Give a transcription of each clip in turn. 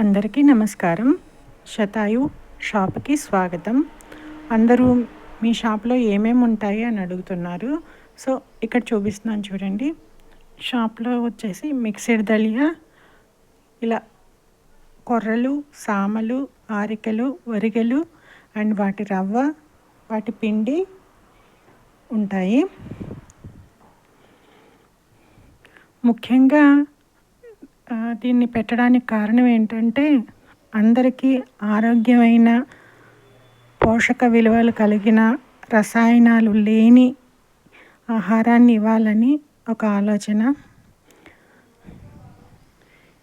అందరికీ నమస్కారం. శతాయు షాప్కి స్వాగతం. అందరూ మీ షాప్లో ఏమేమి ఉంటాయి అని అడుగుతున్నారు. సో ఇక్కడ చూపిస్తున్నాను చూడండి. షాప్లో వచ్చేసి మిక్స్డ్ దలియా, ఇలా కొర్రలు, సామలు, ఆరికలు, వరిగలు అండ్ వాటి రవ్వ, వాటి పిండి ఉంటాయి. ముఖ్యంగా దీన్ని పెట్టడానికి కారణం ఏంటంటే, అందరికీ ఆరోగ్యమైన, పోషక విలువలు కలిగిన, రసాయనాలు లేని ఆహారాన్ని ఇవ్వాలని ఒక ఆలోచన.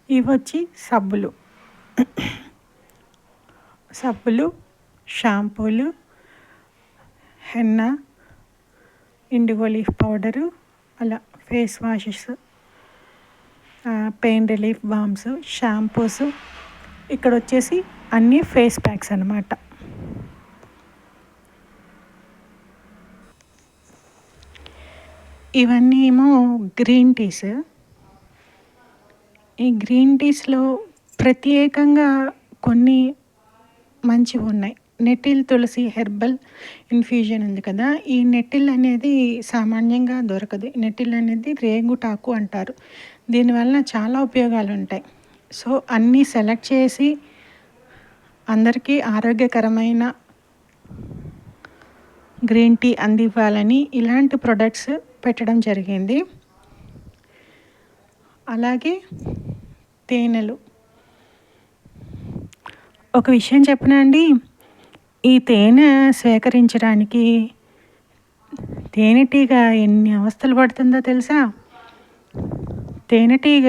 ఇవి వచ్చి సబ్బులు, షాంపూలు, హెన్నా, ఇండిగో లీఫ్ పౌడరు, అలా face washes, pain relief balms, shampoos. ఇక్కడ వచ్చేసి అన్నీ ఫేస్ ప్యాక్స్ అన్నమాట. ఇవన్నీ ఏమో గ్రీన్ టీస్. ఈ గ్రీన్ టీస్లో ప్రత్యేకంగా కొన్ని మంచివి ఉన్నాయి. నెటిల్ తులసి హెర్బల్ ఇన్ఫ్యూజన్ ఉంది కదా, ఈ నెటిల్ అనేది సామాన్యంగా దొరకదు. నెటిల్ అనేది రేగుటాకు అంటారు. దీనివల్ల చాలా ఉపయోగాలు ఉంటాయి. సో అన్నీ సెలెక్ట్ చేసి అందరికీ ఆరోగ్యకరమైన గ్రీన్ టీ అందివ్వాలని ఇలాంటి ప్రొడక్ట్స్ పెట్టడం జరిగింది. అలాగే తేనెలు. ఒక విషయం చెప్పనా అండి, ఈ తేనె సేకరించడానికి తేనెటీగ ఎన్ని అవస్థలు పడుతుందో తెలుసా? తేనెటీగ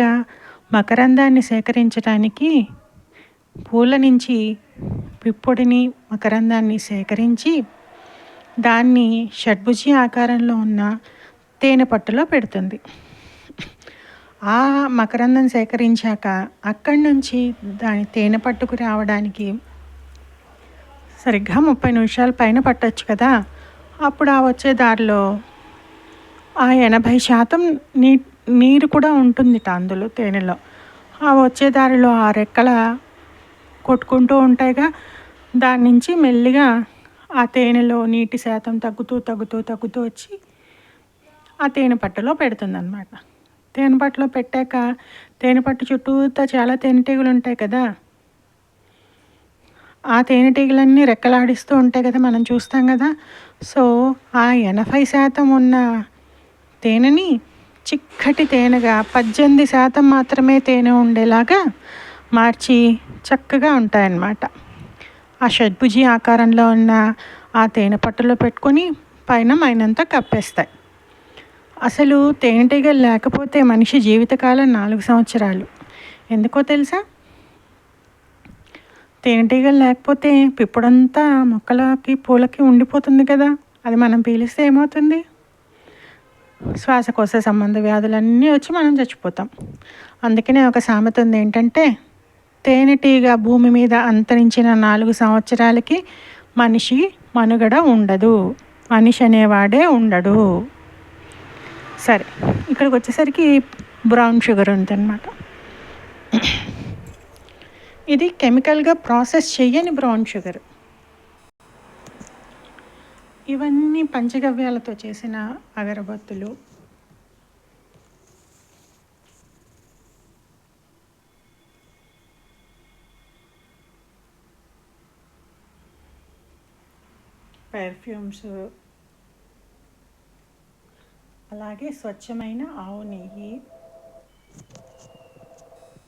మకరందాన్ని సేకరించడానికి పూల నుంచి పిప్పొడిని, మకరందాన్ని సేకరించి దాన్ని షడ్భుజి ఆకారంలో ఉన్న తేనె పట్టులో పెడుతుంది. ఆ మకరందం సేకరించాక అక్కడి నుంచి దాని తేనె పట్టుకు రావడానికి సరిగ్గా 30 నిమిషాల పైన పట్టొచ్చు కదా. అప్పుడు ఆ వచ్చే దారిలో ఆ 80% నీరు కూడా ఉంటుంది అందులో, తేనెలో. ఆ వచ్చే దారిలో ఆ రెక్కల కొట్టుకుంటూ ఉంటాయిగా, దాని నుంచి మెల్లిగా ఆ తేనెలో నీటి శాతం తగ్గుతూ వచ్చి ఆ తేనె పట్టులో పెడుతుందన్నమాట. తేనె పట్టులో పెట్టాక తేనె పట్టు చుట్టూతా చాలా తేనెటీగలు ఉంటాయి కదా. ఆ తేనెటీగలన్నీ రెక్కలాడిస్తూ ఉంటాయి కదా, మనం చూస్తాం కదా. సో ఆ 80% ఉన్న తేనెని చిక్కటి తేనెగా 18% మాత్రమే తేనె ఉండేలాగా మార్చి చక్కగా ఉంటాయన్నమాట. ఆ షడ్భుజి ఆకారంలో ఉన్న ఆ తేనె పట్టులో పెట్టుకొని పైన మైనంతా కప్పేస్తాయి. అసలు తేనెటీగలు లేకపోతే మనిషి జీవితకాలం 4 సంవత్సరాలు. ఎందుకో తెలుసా? తేనెటీగలు లేకపోతే పిప్పుడంతా మొక్కలకి, పూలకి ఉండిపోతుంది కదా. అది మనం పీలిస్తే ఏమవుతుంది? శ్వాసకోశ సంబంధ వ్యాధులన్నీ వచ్చి మనం చచ్చిపోతాం. అందుకనే ఒక సామెత ఉంది ఏంటంటే, తేనెటీగ భూమి మీద అంతరించిన 4 సంవత్సరాలకి మనిషి మనుగడ ఉండదు, మనిషి అనేవాడే ఉండడు. సరే, ఇక్కడికి వచ్చేసరికి బ్రౌన్ షుగర్ ఉందన్నమాట. ఇది కెమికల్గా ప్రాసెస్ చెయ్యని బ్రౌన్ షుగర్. ఇవన్నీ పంచగవ్యాలతో చేసిన అగరబత్తులు. పెర్ఫ్యూమ్స్, అలాగే స్వచ్ఛమైన ఆవు నెయ్యి,